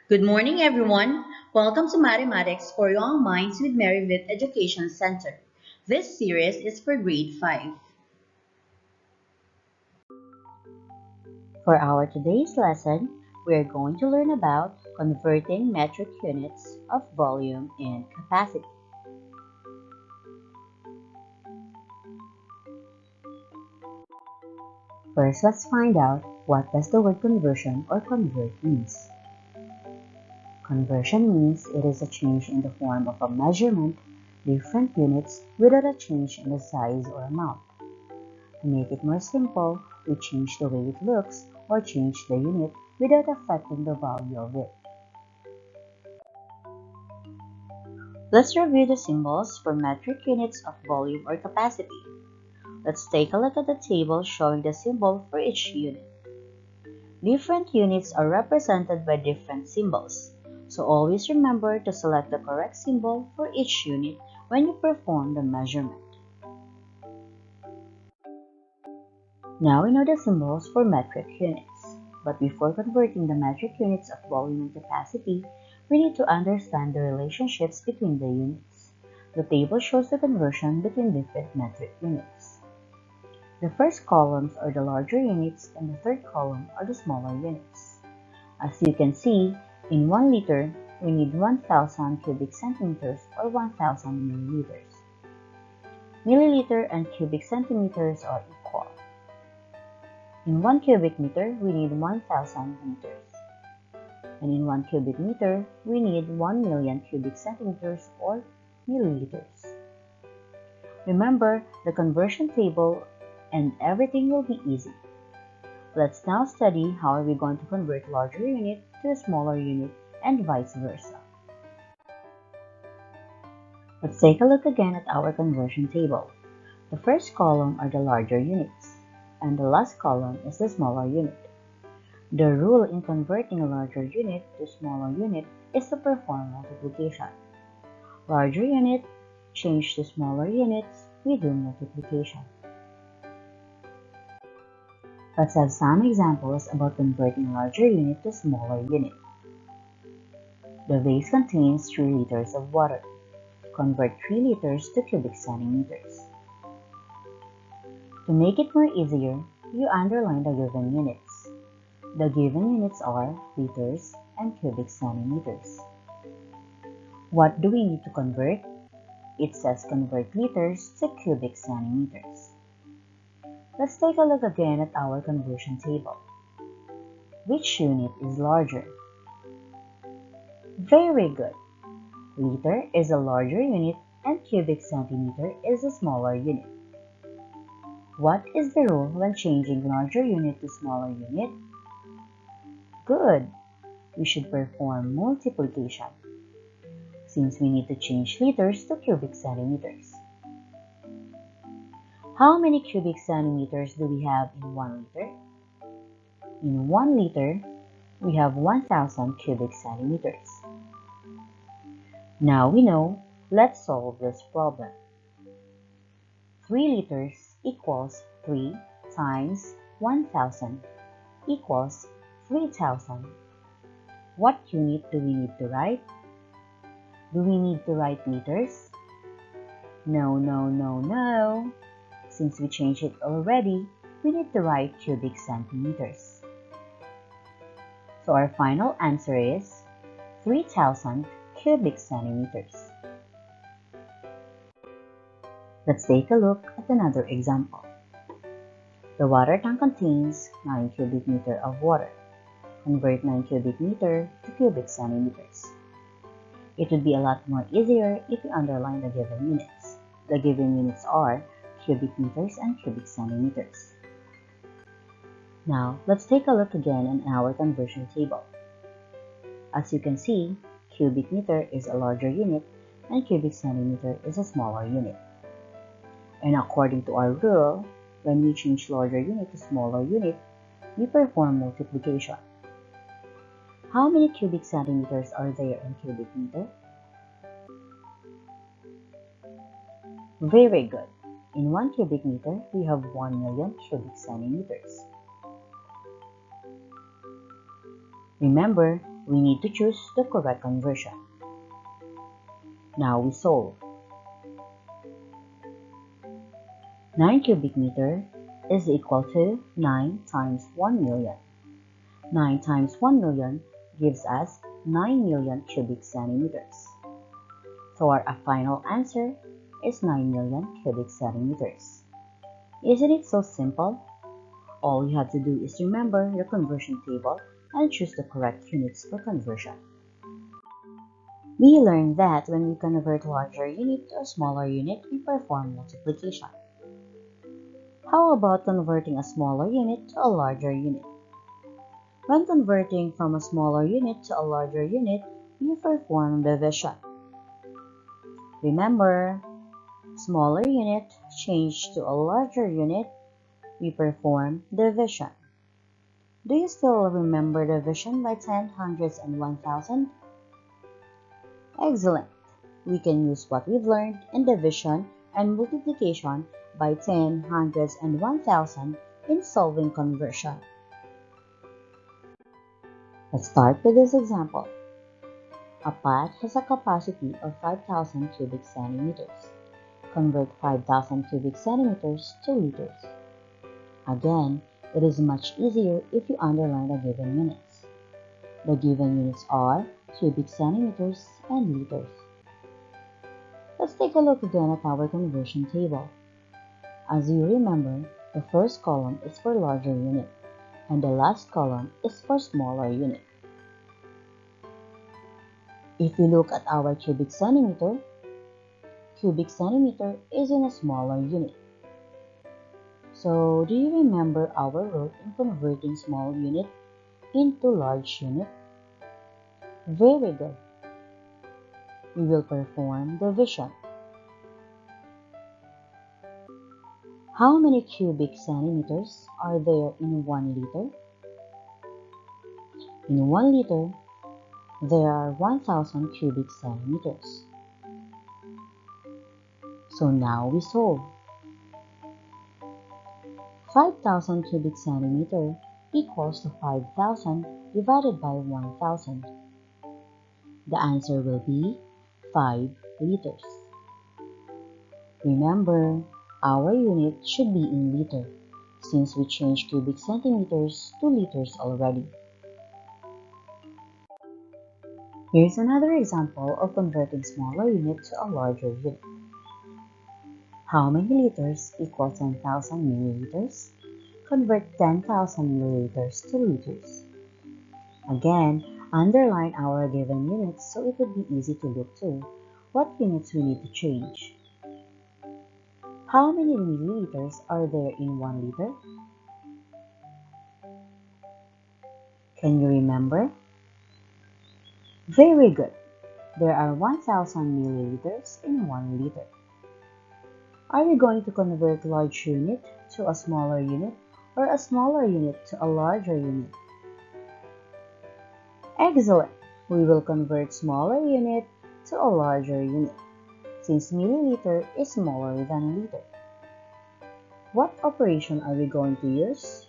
Good morning, everyone. Welcome to Mathematics for Young Minds with Maryville Education Center. This series is for grade 5. For our today's lesson, we are going to learn about converting metric units of volume and capacity. First, let's find out what does the word conversion or convert means. Conversion means it is a change in the form of a measurement, different units, without a change in the size or amount. To make it more simple, we change the way it looks or change the unit without affecting the value of it. Let's review the symbols for metric units of volume or capacity. Let's take a look at the table showing the symbol for each unit. Different units are represented by different symbols, so always remember to select the correct symbol for each unit when you perform the measurement. Now we know the symbols for metric units. But before converting the metric units of volume and capacity, we need to understand the relationships between the units. The table shows the conversion between different metric units. The first columns are the larger units and the third column are the smaller units. As you can see, in 1 liter, we need 1,000 cubic centimeters or 1,000 milliliters. Milliliter and cubic centimeters are equal. In 1 cubic meter, we need 1,000 liters. And in 1 cubic meter, we need 1 million cubic centimeters or milliliters. Remember the conversion table and everything will be easy. Let's now study how are we going to convert larger unit to a smaller unit and vice versa. Let's take a look again at our conversion table. The first column are the larger units, and the last column is the smaller unit. The rule in converting a larger unit to smaller unit is to perform multiplication. Larger unit change to smaller units, we do multiplication. Let's have some examples about converting larger unit to smaller unit. The vase contains 3 liters of water. Convert 3 liters to cubic centimeters. To make it more easier, you underline the given units. The given units are liters and cubic centimeters. What do we need to convert? It says convert liters to cubic centimeters. Let's take a look again at our conversion table. Which unit is larger? Very good. Liter is a larger unit and cubic centimeter is a smaller unit. What is the rule when changing larger unit to smaller unit? Good! We should perform multiplication, since we need to change liters to cubic centimeters. How many cubic centimeters do we have in 1 liter? In 1 liter, we have 1,000 cubic centimeters. Now we know, let's solve this problem. 3 liters equals 3 times 1,000 equals 3,000. What unit do we need to write? Do we need to write liters? No, no, no, no. Since we changed it already, we need to write cubic centimeters. So our final answer is 3,000 cubic centimeters. Let's take a look at another example. The water tank contains 9 cubic meter of water. Convert 9 cubic meter to cubic centimeters. It would be a lot more easier if you underline the given units. The given units are cubic meters and cubic centimeters. Now, let's take a look again in our conversion table. As you can see, cubic meter is a larger unit and cubic centimeter is a smaller unit. And according to our rule, when we change larger unit to smaller unit, we perform multiplication. How many cubic centimeters are there in cubic meter? Very good. In 1 cubic meter, we have 1 million cubic centimeters. Remember, We need to choose the correct conversion. Now we solve. 9 cubic meter is equal to 9 times 1 million. 9 times 1 million gives us 9 million cubic centimeters. So our final answer is 9 million cubic centimeters. Isn't it so simple? All you have to do is remember the conversion table and choose the correct units for conversion. We learned that when we convert a larger unit to a smaller unit, we perform multiplication. How about converting a smaller unit to a larger unit? When converting from a smaller unit to a larger unit, we perform division. Remember, smaller unit changed to a larger unit, we perform division. Do you still remember division by 10, hundreds, and 1000? Excellent! We can use what we've learned in division and multiplication by 10, hundreds, and 1000 in solving conversion. Let's start with this example. A pot has a capacity of 5,000 cubic centimeters. Convert 5,000 cubic centimeters to liters. Again, it is much easier if you underline the given units. The given units are cubic centimeters and liters. Let's take a look again at our conversion table. As you remember, the first column is for larger unit, and the last column is for smaller unit. If we look at our cubic centimeter is in a smaller unit. So, do you remember our rule in converting small unit into large unit? Very good. We will perform division. How many cubic centimeters are there in 1 liter? In 1 liter, there are 1000 cubic centimeters. So now we solve. 5,000 cubic centimeter equals to 5,000 divided by 1,000. The answer will be 5 liters. Remember, our unit should be in liter, since we changed cubic centimeters to liters already. Here's another example of converting smaller unit to a larger unit. How many liters equal 10,000 milliliters? Convert 10,000 milliliters to liters. Again, underline our given units so it would be easy to look to what units we need to change. How many milliliters are there in 1 liter? Can you remember? Very good. There are 1000 milliliters in 1 liter. Are we going to convert large unit to a smaller unit or a smaller unit to a larger unit? Excellent! We will convert smaller unit to a larger unit, since milliliter is smaller than liter. What operation are we going to use?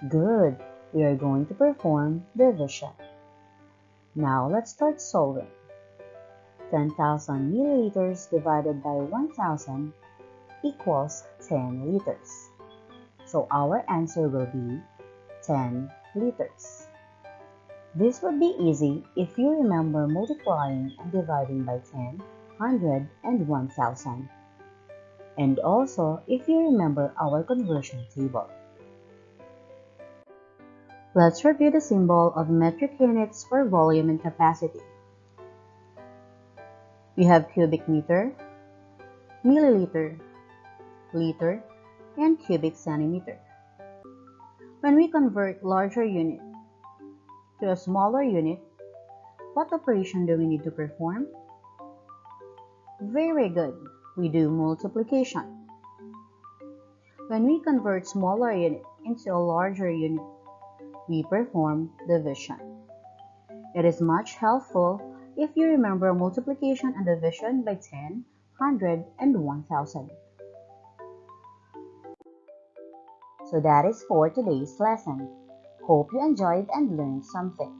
Good! We are going to perform division. Now let's start solving. 10,000 milliliters divided by 1,000 equals 10 liters. So our answer will be 10 liters. This would be easy if you remember multiplying and dividing by 10, 100, and 1000. And also if you remember our conversion table. Let's review the symbol of metric units for volume and capacity. We have cubic meter, milliliter, liter, and cubic centimeter. When we convert larger unit to a smaller unit, what operation do we need to perform? Very good. We do multiplication. When we convert smaller unit into a larger unit, we perform division. It is much helpful if you remember multiplication and division by 10, 100, and 1000. So that is for today's lesson. Hope you enjoyed and learned something.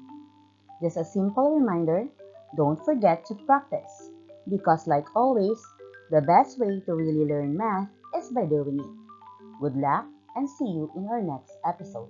Just a simple reminder, don't forget to practice. Because like always, the best way to really learn math is by doing it. Good luck and see you in our next episode.